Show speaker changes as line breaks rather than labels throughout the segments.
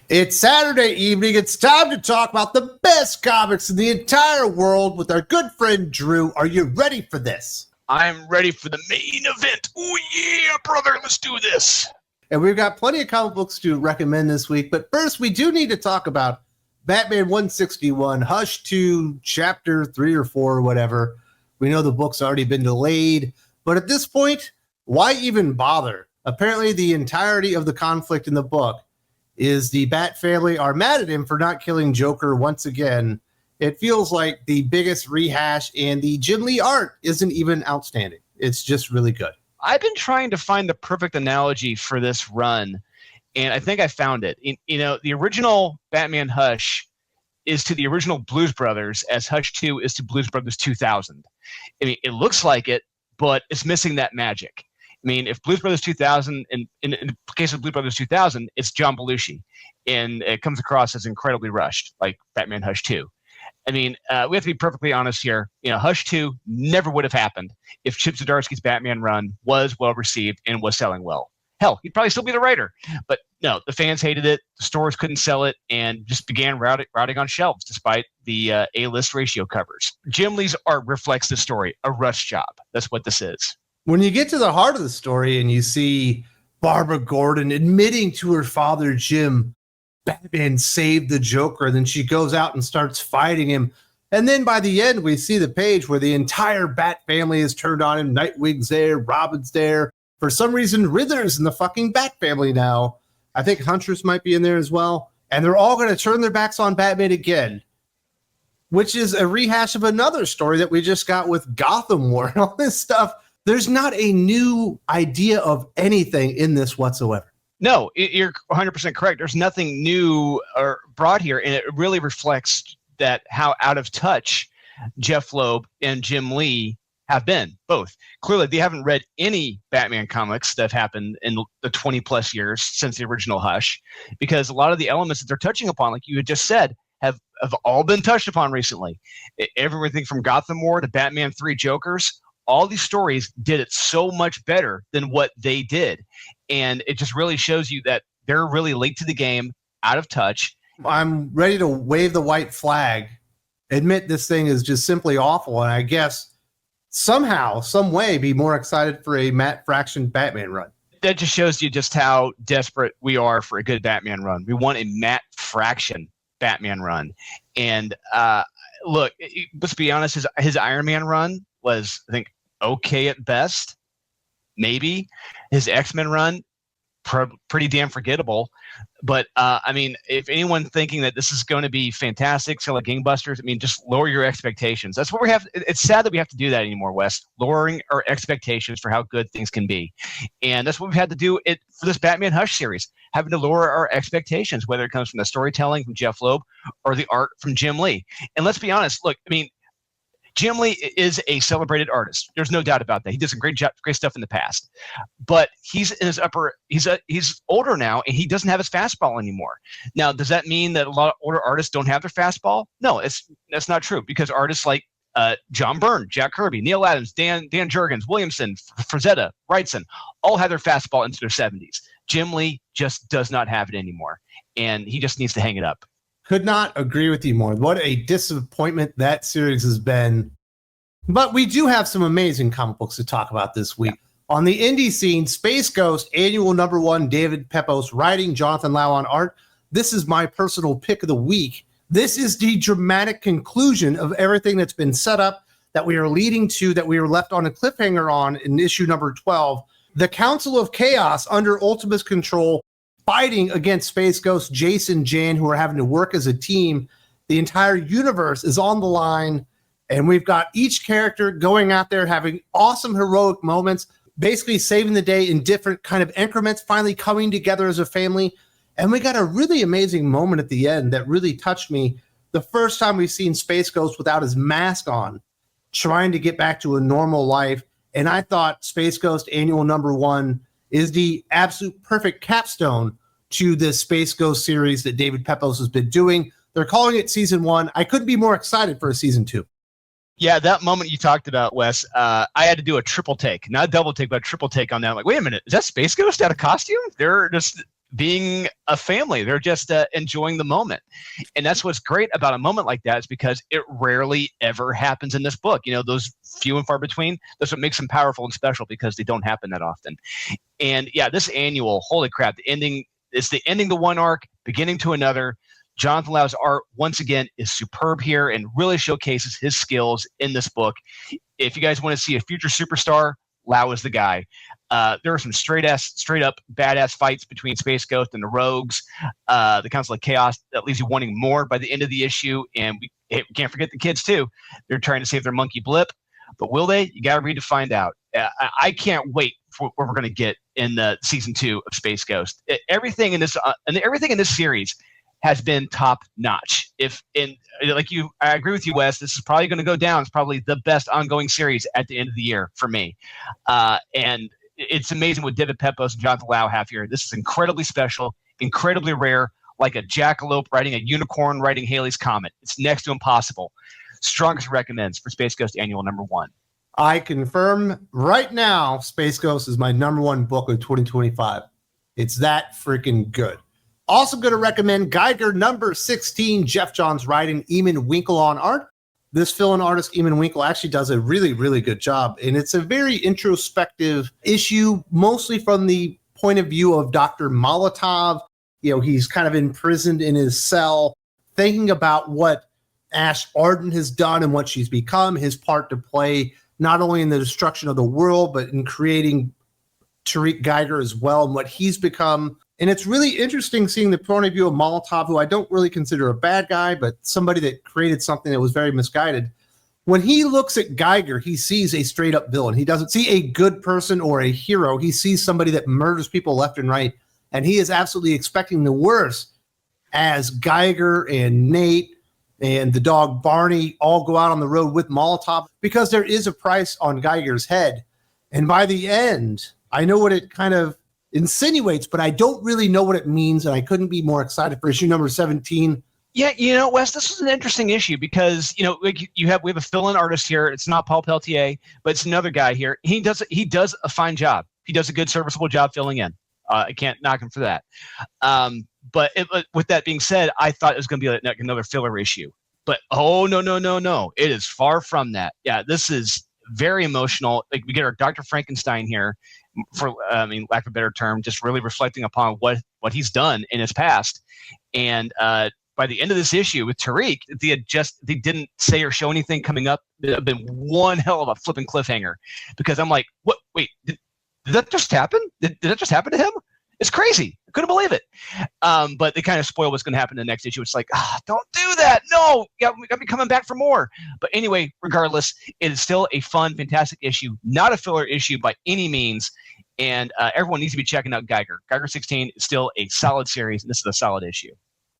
It's Saturday evening. It's time to talk about the best comics in the entire world with our good friend Drew. Are you ready for this?
I'm ready for the main event. Oh yeah, brother, let's do this.
And we've got plenty of comic books to recommend this week. But first, we do need to talk about Batman 161, Hush 2, Chapter 3 or 4 or whatever. We know the book's already been delayed. But at this point, why even bother? Apparently, the entirety of the conflict in the book is the Bat family are mad at him for not killing Joker once again. It feels like the biggest rehash, and the Jim Lee art isn't even outstanding. It's just really good.
I've been trying to find the perfect analogy for this run, and I think I found it. The original Batman Hush is to the original Blues Brothers as Hush 2 is to Blues Brothers 2000. I mean, it looks like it, but it's missing that magic. I mean, if Blues Brothers 2000, in the case of Blues Brothers 2000, it's John Belushi, and it comes across as incredibly rushed, like Batman Hush 2. I mean, we have to be perfectly honest here. Hush 2 never would have happened if Chip Zdarsky's Batman run was well received and was selling well. Hell, he'd probably still be the writer. But no, the fans hated it, the stores couldn't sell it, and just began routing on shelves despite the A-list ratio covers. Jim Lee's art reflects the story, a rush job. That's what this is.
When you get to the heart of the story and you see Barbara Gordon admitting to her father, Jim, Batman saved the Joker, and then she goes out and starts fighting him. And then by the end, we see the page where the entire Bat family is turned on him. Nightwing's there, Robin's there. For some reason, Riddler's in the fucking Bat family now. I think Huntress might be in there as well. And they're all going to turn their backs on Batman again, which is a rehash of another story that we just got with Gotham War and all this stuff. There's not a new idea of anything in this whatsoever.
No, you're 100% correct. There's nothing new or brought here, and it really reflects that how out of touch Jeff Loeb and Jim Lee have been, both. Clearly, they haven't read any Batman comics that have happened in the 20-plus years since the original Hush, because a lot of the elements that they're touching upon, like you had just said, have all been touched upon recently. Everything from Gotham War to Batman 3 Jokers, all these stories did it so much better than what they did. And it just really shows you that they're really late to the game, out of touch.
I'm ready to wave the white flag, admit this thing is just simply awful, and I guess somehow, some way, be more excited for a Matt Fraction Batman run.
That just shows you just how desperate we are for a good Batman run. We want a Matt Fraction Batman run. And look, let's be honest, his Iron Man run was, I think, okay at best, maybe. His X-Men run, pretty damn forgettable. But I mean, if anyone thinking that this is going to be fantastic, so like gangbusters, I mean, just lower your expectations. That's what we have. It's sad that we have to do that anymore, Wes. Lowering our expectations for how good things can be, and that's what we've had to do for this Batman Hush series, having to lower our expectations, whether it comes from the storytelling from Jeff Loeb or the art from Jim Lee. And let's be honest. Look, I mean, Jim Lee is a celebrated artist. There's no doubt about that. He did some great stuff in the past, but he's in his he's older now, and he doesn't have his fastball anymore. Now, does that mean that a lot of older artists don't have their fastball? No, that's not true, because artists like John Byrne, Jack Kirby, Neil Adams, Dan Jurgens, Williamson, Frazetta, Wrightson, all had their fastball into their 70s. Jim Lee just does not have it anymore, and he just needs to hang it up.
Could not agree with you more. What a disappointment that series has been. But we do have some amazing comic books to talk about this week. Yeah. On the indie scene, Space Ghost, annual #1, David Pepos, writing, Jonathan Lau on art. This is my personal pick of the week. This is the dramatic conclusion of everything that's been set up, that we are leading to, that we were left on a cliffhanger on in issue number 12. The Council of Chaos, under Ultima's control, fighting against Space Ghost, Jason, Jan, who are having to work as a team. The entire universe is on the line, and we've got each character going out there having awesome heroic moments, basically saving the day in different kind of increments, finally coming together as a family. And we got a really amazing moment at the end that really touched me. The first time we've seen Space Ghost without his mask on, trying to get back to a normal life. And I thought Space Ghost annual #1 is the absolute perfect capstone to this Space Ghost series that David Pepos has been doing. They're calling it season 1. I couldn't be more excited for a season 2.
Yeah, that moment you talked about, Wes, I had to do a triple take, not a double take, but a triple take on that. I'm like, wait a minute, is that Space Ghost out of costume? They're just being a family. They're just enjoying the moment. And that's what's great about a moment like that, is because it rarely ever happens in this book. Those few and far between, that's what makes them powerful and special, because they don't happen that often. And yeah, this annual, holy crap, it's the ending to one arc, beginning to another. Jonathan Lau's art, once again, is superb here and really showcases his skills in this book. If you guys want to see a future superstar, Lau is the guy. There are some straight up badass fights between Space Ghost and the Rogues, the Council of Chaos, that leaves you wanting more by the end of the issue. And we can't forget the kids too. They're trying to save their monkey Blip, but will they? You got to read to find out. I can't wait for what we're going to get in the season 2 of Space Ghost. Everything in this series has been top notch. I agree with you, Wes. This is probably going to go down. It's probably the best ongoing series at the end of the year for me. And it's amazing what David Pepos and Jonathan Lau have here. This is incredibly special, incredibly rare, like a jackalope riding a unicorn riding Halley's Comet. It's next to impossible. Strongest recommends for Space Ghost Annual #1.
I confirm right now, Space Ghost is my #1 book of 2025. It's that freaking good. Also going to recommend Geiger #16, Jeff Johns writing, Eamon Winkle on art. This fill-in artist, Eamon Winkle, actually does a really, really good job. And it's a very introspective issue, mostly from the point of view of Dr. Molotov. He's kind of imprisoned in his cell, thinking about what Ash Arden has done and what she's become, his part to play, not only in the destruction of the world, but in creating Tariq Geiger as well, and what he's become. And it's really interesting seeing the point of view of Molotov, who I don't really consider a bad guy, but somebody that created something that was very misguided. When he looks at Geiger, he sees a straight up villain. He doesn't see a good person or a hero. He sees somebody that murders people left and right. And he is absolutely expecting the worst as Geiger and Nate and the dog Barney all go out on the road with Molotov, because there is a price on Geiger's head. And by the end, I know what it kind of insinuates, but I don't really know what it means, and I couldn't be more excited for issue #17.
Yeah, Wes, this is an interesting issue because we have a fill-in artist here. It's not Paul Peltier, but it's another guy here. He does a fine job. He does a good, serviceable job filling in. I can't knock him for that. But with that being said, I thought it was going to be like another filler issue. But no, it is far from that. Yeah, this is very emotional. Like, we get our Dr. Frankenstein here, for lack of a better term, just really reflecting upon what he's done in his past. And by the end of this issue with Tariq, they didn't say or show anything coming up. It would have been one hell of a flipping cliffhanger, because I'm like, what? Wait, did that just happen? Did that just happen to him? It's crazy. I couldn't believe it. But they kind of spoil what's going to happen in the next issue. It's like, don't do that. No, we got to be coming back for more. But anyway, regardless, it is still a fun, fantastic issue, not a filler issue by any means. And everyone needs to be checking out Geiger. Geiger 16 is still a solid series, and this is a solid issue.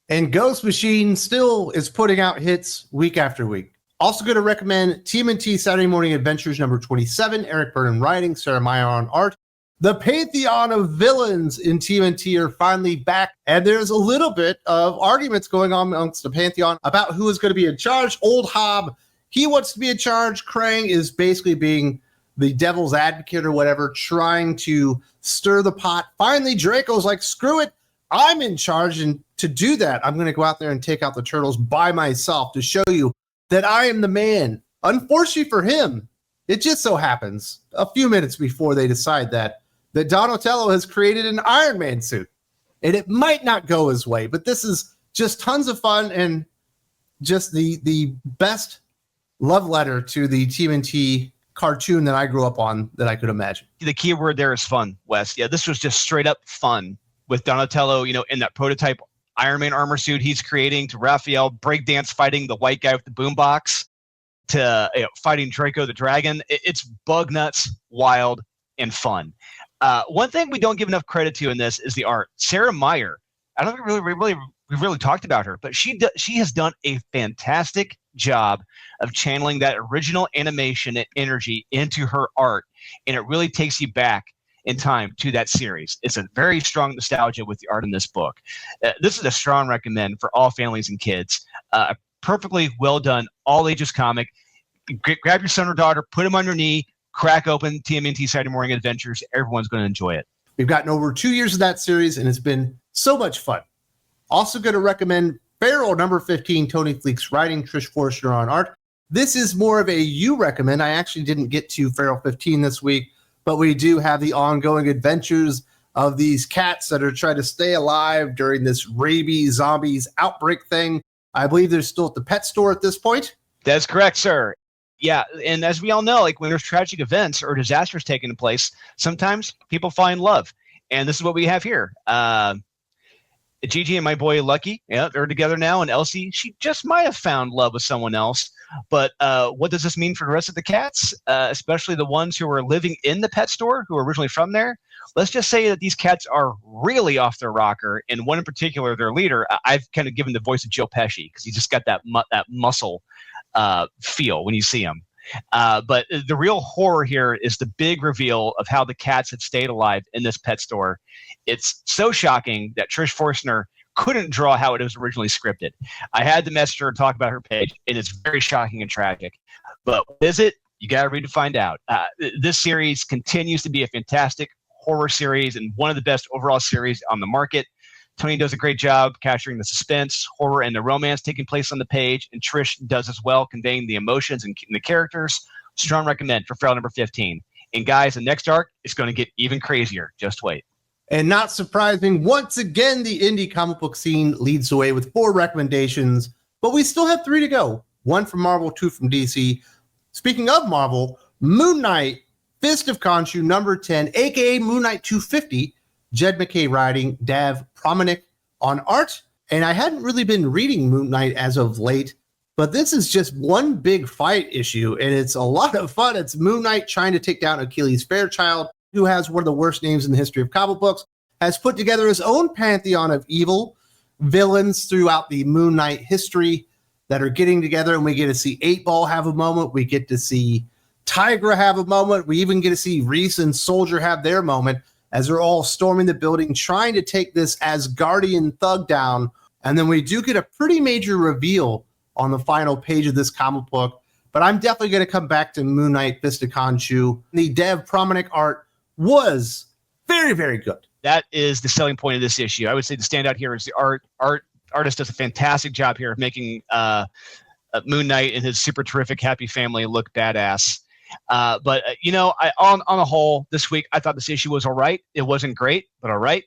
And Ghost Machine still is putting out hits week after week. Also going to recommend TMNT Saturday Morning Adventures #27, Eric Burnham writing, Sarah Meyer on art. The pantheon of villains in TMNT are finally back, and there's a little bit of arguments going on amongst the pantheon about who is going to be in charge. Old Hob, he wants to be in charge. Krang is basically being the devil's advocate or whatever, trying to stir the pot. Finally, Draco's like, screw it, I'm in charge, and to do that, I'm going to go out there and take out the turtles by myself to show you that I am the man. Unfortunately for him, it just so happens a few minutes before they decide that Donatello has created an Iron Man suit. And it might not go his way, but this is just tons of fun and just the best love letter to the TMNT cartoon that I grew up on that I could imagine.
The key word there is fun, Wes. Yeah, this was just straight up fun with Donatello, in that prototype Iron Man armor suit he's creating, to Raphael breakdance fighting the white guy with the boombox, to fighting Draco the Dragon. It's bug nuts, wild, and fun. One thing we don't give enough credit to in this is the art. Sarah Meyer, I don't think we really talked about her, but she has done a fantastic job of channeling that original animation and energy into her art, and it really takes you back in time to that series. It's a very strong nostalgia with the art in this book. This is a strong recommend for all families and kids. A perfectly well done, all ages comic. Grab your son or daughter, put him on your knee, crack open TMNT Saturday Morning Adventures. Everyone's going to enjoy it.
We've gotten over 2 years of that series, and it's been so much fun. Also going to recommend Feral number 15, Tony Fleek's writing, Trish Forster on art. This is more of a you recommend. I actually didn't get to Feral 15 this week, but we do have the ongoing adventures of these cats that are trying to stay alive during this rabies zombies outbreak thing. I believe they're still at the pet store at this point.
That's correct, sir. Yeah, and as we all know, like when there's tragic events or disasters taking place, sometimes people find love. And this is what we have here. Gigi and my boy Lucky, yeah, they're together now. And Elsie, she just might have found love with someone else. But what does this mean for the rest of the cats, especially the ones who are living in the pet store, who are originally from there? Let's just say that these cats are really off their rocker. And one in particular, their leader, I've kind of given the voice of Joe Pesci because he just got that muscle feel when you see him. But the real horror here is the big reveal of how the cats have stayed alive in this pet store. It's so shocking that Trish Forstner couldn't draw how it was originally scripted. I had to message her and talk about her page, and it's very shocking and tragic. But what is it? You got to read to find out. This series continues to be a fantastic horror series and one of the best overall series on the market. Tony does a great job capturing the suspense, horror, and the romance taking place on the page, and Trish does as well, conveying the emotions and the characters. Strong recommend for Feral number 15. And guys, the next arc is going to get even crazier. Just wait.
And not surprising, once again, the indie comic book scene leads the way with 4 recommendations, but we still have 3 to go. 1 from Marvel, 2 from DC. Speaking of Marvel, Moon Knight, Fist of Konshu, number 10, aka Moon Knight 250, Jed McKay writing, Dav Promanik on art. And I hadn't really been reading Moon Knight as of late, but this is just one big fight issue, and it's a lot of fun. It's Moon Knight trying to take down Achilles Fairchild, who has one of the worst names in the history of comic books, has put together his own pantheon of evil villains throughout the Moon Knight history that are getting together, and we get to see 8-Ball have a moment. We get to see Tigra have a moment. We even get to see Reese and Soldier have their moment as they're all storming the building, trying to take this Asgardian thug down. And then we do get a pretty major reveal on the final page of this comic book. But I'm definitely going to come back to Moon Knight, Fist of Konshu. The Dav Promanik art was very, very good.
That is the selling point of this issue. I would say the standout here is the art. Artist does a fantastic job here of making Moon Knight and his super terrific happy family look badass. But on the whole, this week, I thought this issue was all right. It wasn't great, but all right.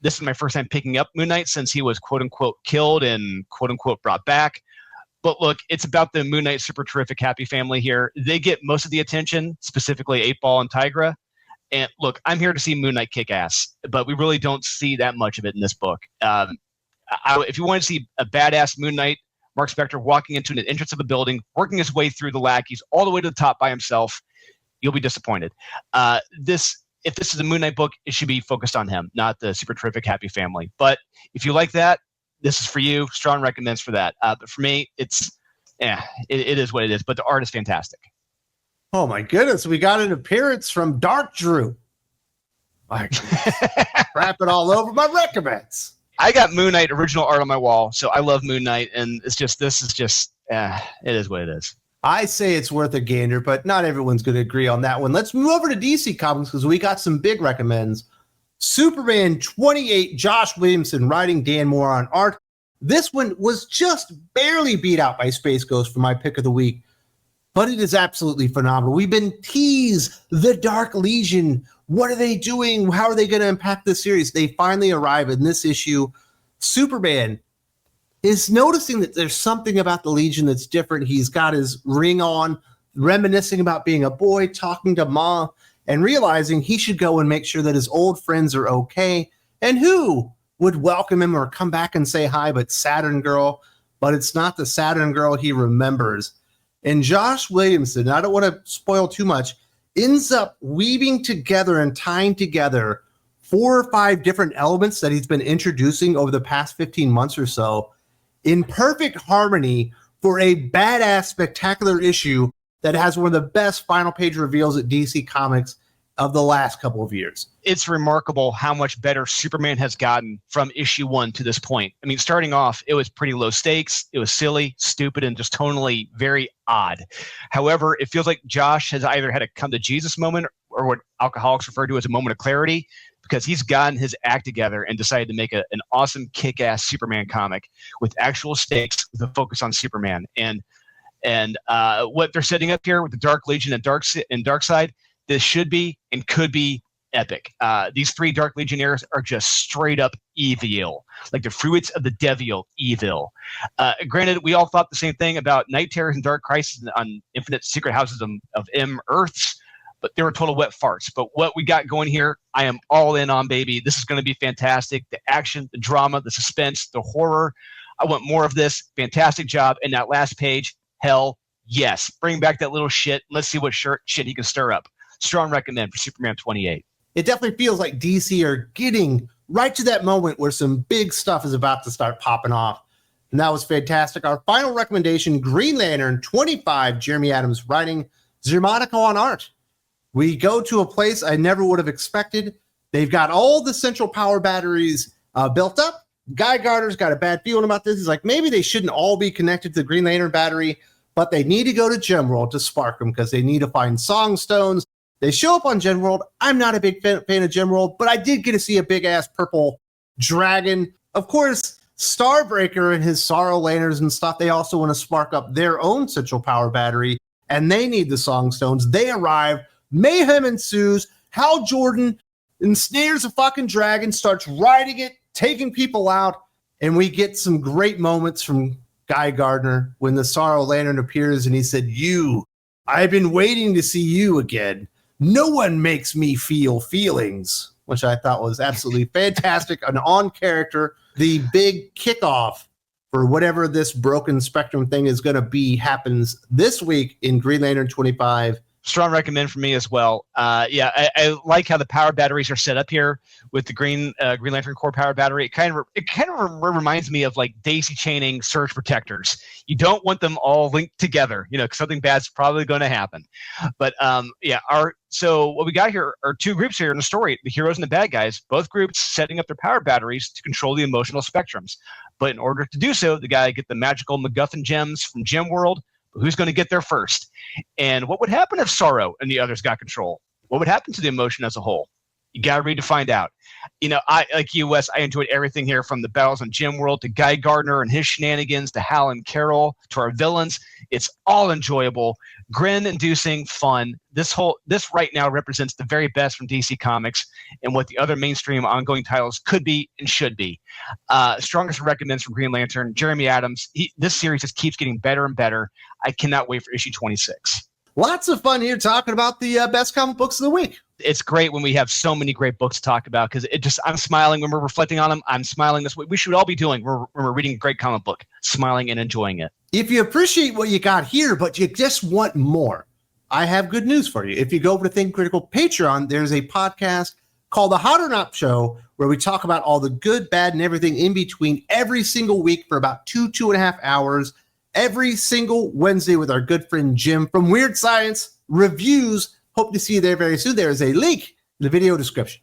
This is my first time picking up Moon Knight since he was quote unquote killed and quote unquote brought back. But look, it's about the Moon Knight super terrific happy family here. They get most of the attention, specifically 8-Ball and Tigra. And look, I'm here to see Moon Knight kick ass, but we really don't see that much of it in this book. If you want to see a badass Moon Knight, Mark Spector walking into an entrance of a building, working his way through the lackeys all the way to the top by himself, you'll be disappointed. If this is a Moon Knight book, it should be focused on him, not the super terrific happy family. But if you like that, this is for you. Strong recommends for that. But for me, it is what it is. But the art is fantastic.
Oh my goodness, we got an appearance from Dark Drew. Wrap it all over my recommends.
I got Moon Knight original art on my wall, so I love Moon Knight, and it is what it is.
I say it's worth a gander, but not everyone's going to agree on that one. Let's move over to DC Comics because we got some big recommends. Superman 28, Josh Williamson writing, Dan Moore on art. This one was just barely beat out by Space Ghost for my pick of the week, but it is absolutely phenomenal. We've been teased the Dark Legion. What are they doing? How are they going to impact the series? They finally arrive in this issue. Superman is noticing that there's something about the Legion that's different. He's got his ring on, reminiscing about being a boy, talking to Ma, and realizing he should go and make sure that his old friends are okay. And who would welcome him or come back and say hi but Saturn Girl? But it's not the Saturn Girl he remembers. And Josh Williamson, I don't want to spoil too much, ends up weaving together and tying together 4 or 5 different elements that he's been introducing over the past 15 months or so in perfect harmony for a badass, spectacular issue that has one of the best final page reveals at DC Comics of the last couple of years.
It's remarkable how much better Superman has gotten from issue 1 to this point. I mean, starting off, it was pretty low stakes. It was silly, stupid, and just tonally very odd. However, it feels like Josh has either had a come to Jesus moment or what alcoholics refer to as a moment of clarity, because he's gotten his act together and decided to make an awesome kick-ass Superman comic with actual stakes with a focus on Superman. And what they're setting up here with the Dark Legion and Darkseid, this should be and could be epic. These 3 Dark Legionnaires are just straight up evil, like the fruits of the devil evil. Granted, we all thought the same thing about Night Terrors and Dark Crisis on Infinite Secret Houses of M Earths, but they were total wet farts. But what we got going here, I am all in on, baby. This is going to be fantastic. The action, the drama, the suspense, the horror. I want more of this. Fantastic job. And that last page, hell yes. Bring back that little shit. Let's see what shit he can stir up. Strong recommend for Superman 28.
It definitely feels like DC are getting right to that moment where some big stuff is about to start popping off. And that was fantastic. Our final recommendation, Green Lantern 25, Jeremy Adams writing, Zermatico on art. We go to a place I never would have expected. They've got all the central power batteries built up. Geiger's got a bad feeling about this. He's like, maybe they shouldn't all be connected to the Green Lantern battery, but they need to go to Gemworld to spark them because they need to find song stones. They show up on Gemworld. I'm not a big fan of Gemworld, but I did get to see a big-ass purple dragon. Of course, Starbreaker and his Sorrow Lanterns and stuff, they also want to spark up their own central power battery, and they need the song stones. They arrive. Mayhem ensues. Hal Jordan ensnares a fucking dragon, starts riding it, taking people out, and we get some great moments from Guy Gardner when the Sorrow Lantern appears, and he said, I've been waiting to see you again. No one makes me feel feelings, which I thought was absolutely fantastic. An on character, the big kickoff for whatever this Broken Spectrum thing is going to be happens this week in Green Lantern 25.
Strong recommend for me as well. I like how the power batteries are set up here with the Green Lantern core power battery. It kind of reminds me of like daisy chaining surge protectors. You don't want them all linked together, because something bad's probably going to happen. But so what we got here are 2 groups here in the story: the heroes and the bad guys. Both groups setting up their power batteries to control the emotional spectrums. But in order to do so, the guy get the magical MacGuffin gems from Gemworld. Who's going to get there first? And what would happen if Sorrow and the others got control? What would happen to the emotion as a whole? You got to read to find out. I like you, Wes, I enjoyed everything here from the battles on Gemworld to Guy Gardner and his shenanigans to Hal and Carol to our villains. It's all enjoyable, grin-inducing fun. This right now represents the very best from DC Comics and what the other mainstream ongoing titles could be and should be. Strongest recommends from Green Lantern, Jeremy Adams. This series just keeps getting better and better. I cannot wait for issue 26.
Lots of fun here talking about the best comic books of the week.
It's great when we have so many great books to talk about because I'm smiling when we're reflecting on them. I'm smiling. That's what we should all be doing when we're reading a great comic book, smiling and enjoying it.
If you appreciate what you got here, but you just want more, I have good news for you. If you go over to Think Critical Patreon, there's a podcast called The Hot or Not Show where we talk about all the good, bad, and everything in between every single week for about 2.5 hours. Every single Wednesday with our good friend Jim from Weird Science Reviews. Hope to see you there very soon. There is a link in the video description.